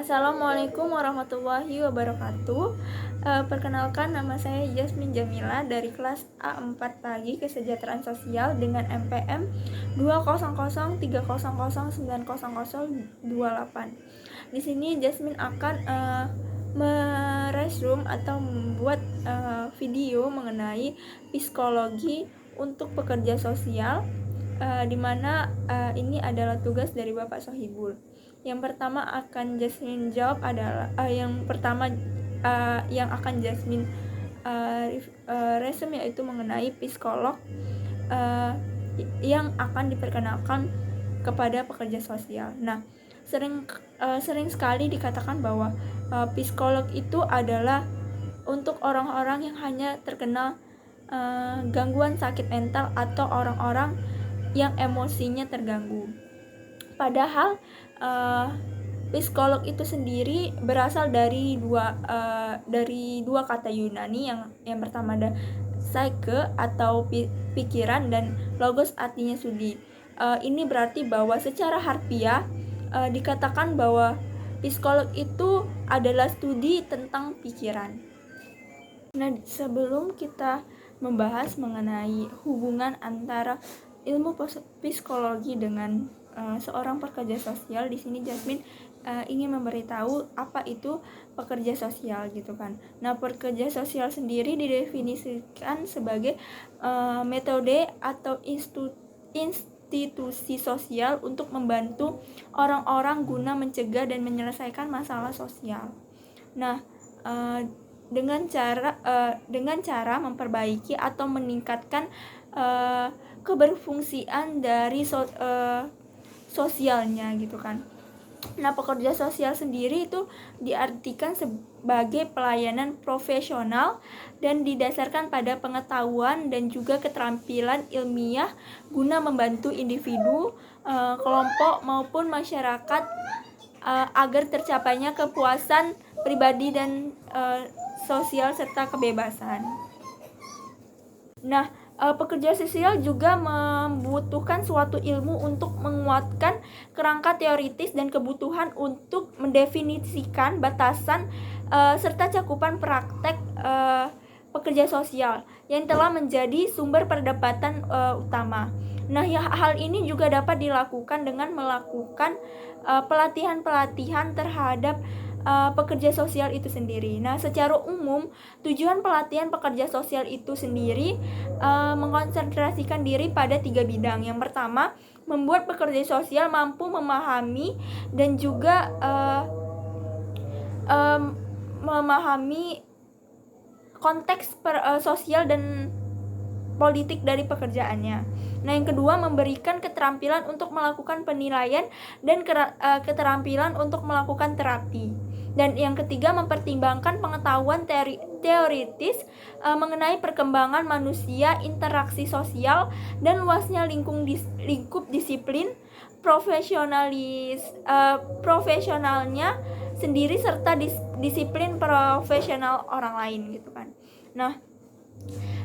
Assalamualaikum warahmatullahi wabarakatuh. Perkenalkan, nama saya Jasmine Jamila dari kelas A4 pagi Kesejahteraan Sosial dengan MPM 20030090028. Di sini Jasmine akan meresum atau membuat video mengenai psikologi untuk pekerja sosial, di mana ini adalah tugas dari Bapak Sohibul. Yang pertama akan Jasmine jawab adalah yang akan Jasmine resume yaitu mengenai psikolog yang akan diperkenalkan kepada pekerja sosial. Nah, sering sekali dikatakan bahwa psikolog itu adalah untuk orang-orang yang hanya terkena gangguan sakit mental atau orang-orang yang emosinya terganggu. Padahal psikolog itu sendiri berasal dari dua kata Yunani, yang pertama ada psyche atau pikiran, dan logos artinya studi. Ini berarti bahwa secara harfiah dikatakan bahwa psikolog itu adalah studi tentang pikiran. Nah, sebelum kita membahas mengenai hubungan antara ilmu psikologi dengan seorang pekerja sosial, di sini Jasmine ingin memberitahu apa itu pekerja sosial gitu kan. Nah, pekerja sosial sendiri didefinisikan sebagai metode atau institusi sosial untuk membantu orang-orang guna mencegah dan menyelesaikan masalah sosial. Nah, dengan cara memperbaiki atau meningkatkan keberfungsian dari sosialnya gitu kan. Nah, pekerja sosial sendiri itu diartikan sebagai pelayanan profesional dan didasarkan pada pengetahuan dan juga keterampilan ilmiah guna membantu individu, kelompok maupun masyarakat agar tercapainya kepuasan pribadi dan sosial serta kebebasan. Nah, pekerja sosial juga membutuhkan suatu ilmu untuk menguatkan kerangka teoritis dan kebutuhan untuk mendefinisikan batasan serta cakupan praktek pekerja sosial yang telah menjadi sumber perdebatan utama. Nah, hal ini juga dapat dilakukan dengan melakukan pelatihan-pelatihan terhadap pekerja sosial itu sendiri. Nah, secara umum tujuan pelatihan pekerja sosial itu sendiri mengkonsentrasikan diri pada 3 bidang. Yang pertama, membuat pekerja sosial mampu memahami dan juga memahami konteks sosial dan politik dari pekerjaannya. Nah, yang kedua, memberikan keterampilan untuk melakukan penilaian dan keterampilan untuk melakukan terapi. Dan yang ketiga, mempertimbangkan pengetahuan teoritis mengenai perkembangan manusia, interaksi sosial, dan luasnya lingkup disiplin profesionalnya sendiri serta disiplin profesional orang lain gitu kan. Nah,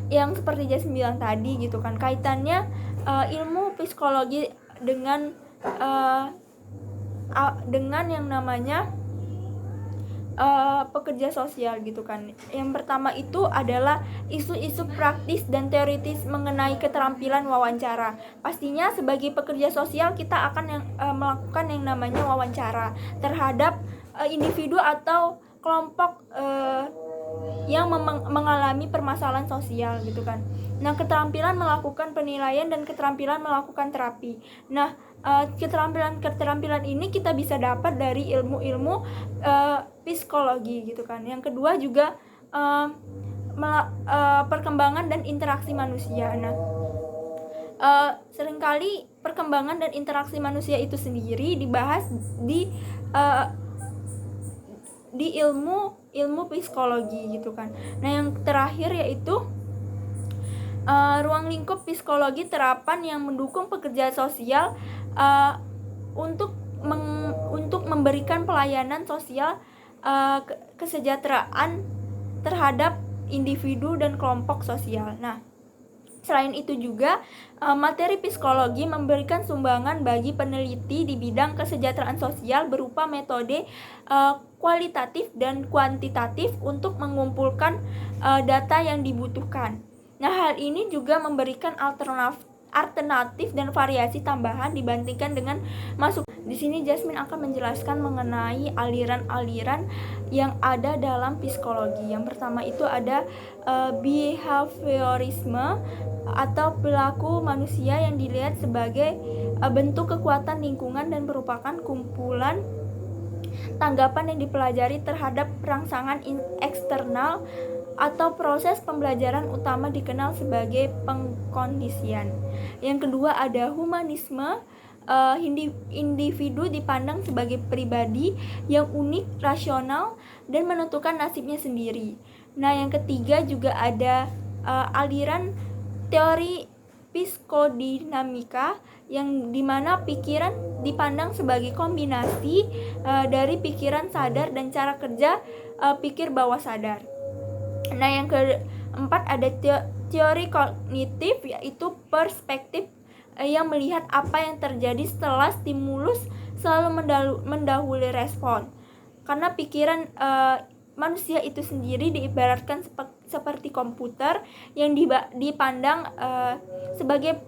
yang seperti Jasmine bilang tadi gitu kan, kaitannya ilmu psikologi dengan yang namanya pekerja sosial gitu kan. Yang pertama itu adalah isu-isu praktis dan teoritis mengenai keterampilan wawancara. Pastinya sebagai pekerja sosial kita akan melakukan yang namanya wawancara terhadap individu atau kelompok yang mengalami permasalahan sosial gitu kan. Nah, keterampilan melakukan penilaian dan keterampilan melakukan terapi. Nah, keterampilan ini kita bisa dapat dari ilmu-ilmu psikologi gitu kan. Yang kedua juga perkembangan dan interaksi manusia. Nah, seringkali perkembangan dan interaksi manusia itu sendiri dibahas di ilmu psikologi gitu kan. Nah, yang terakhir yaitu ruang lingkup psikologi terapan yang mendukung pekerja sosial untuk memberikan pelayanan sosial kesejahteraan terhadap individu dan kelompok sosial. Nah, Selain itu juga, materi psikologi memberikan sumbangan bagi peneliti di bidang kesejahteraan sosial berupa metode kualitatif dan kuantitatif untuk mengumpulkan data yang dibutuhkan. Nah, hal ini juga memberikan alternatif dan variasi tambahan dibandingkan dengan masuk. Di sini Jasmine akan menjelaskan mengenai aliran-aliran yang ada dalam psikologi. Yang pertama itu ada behaviorisme atau perilaku manusia yang dilihat sebagai bentuk kekuatan lingkungan dan merupakan kumpulan tanggapan yang dipelajari terhadap rangsangan eksternal atau proses pembelajaran utama dikenal sebagai pengkondisian. Yang kedua ada humanisme. Individu dipandang sebagai pribadi yang unik, rasional, dan menentukan nasibnya sendiri. Nah, yang ketiga juga ada aliran teori psikodinamika yang dimana pikiran dipandang sebagai kombinasi dari pikiran sadar dan cara kerja pikir bawah sadar. Nah, yang keempat ada teori kognitif, yaitu perspektif yang melihat apa yang terjadi setelah stimulus selalu mendahului respon. Karena pikiran manusia itu sendiri diibaratkan seperti komputer yang dipandang sebagai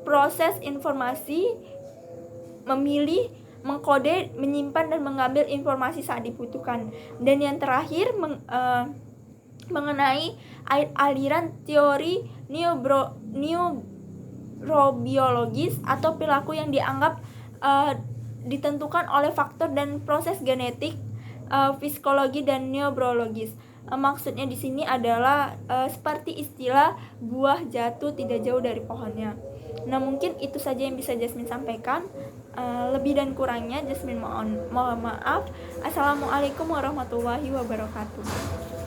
proses informasi, memilih, mengkode, menyimpan, dan mengambil informasi saat dibutuhkan. Dan yang terakhir mengenai aliran teori neurobiologis atau perilaku yang dianggap ditentukan oleh faktor dan proses genetik, psikologi, dan neurologis. Maksudnya di sini adalah seperti istilah buah jatuh tidak jauh dari pohonnya. Nah, mungkin itu saja yang bisa Jasmine sampaikan. Lebih dan kurangnya Jasmine mohon maaf. Assalamualaikum warahmatullahi wabarakatuh.